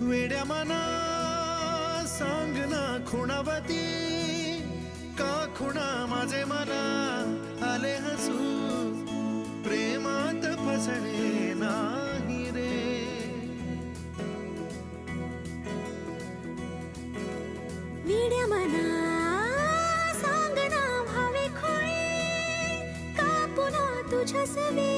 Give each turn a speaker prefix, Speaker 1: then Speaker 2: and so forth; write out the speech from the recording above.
Speaker 1: वेड्या मना सांग ना खुणावती, का खुणा माझे मना आले हसू, प्रेमात फसणे नाही रे.
Speaker 2: वेड्या मना सांग ना भावे खोळे, का पुन्हा तुझ्या सवे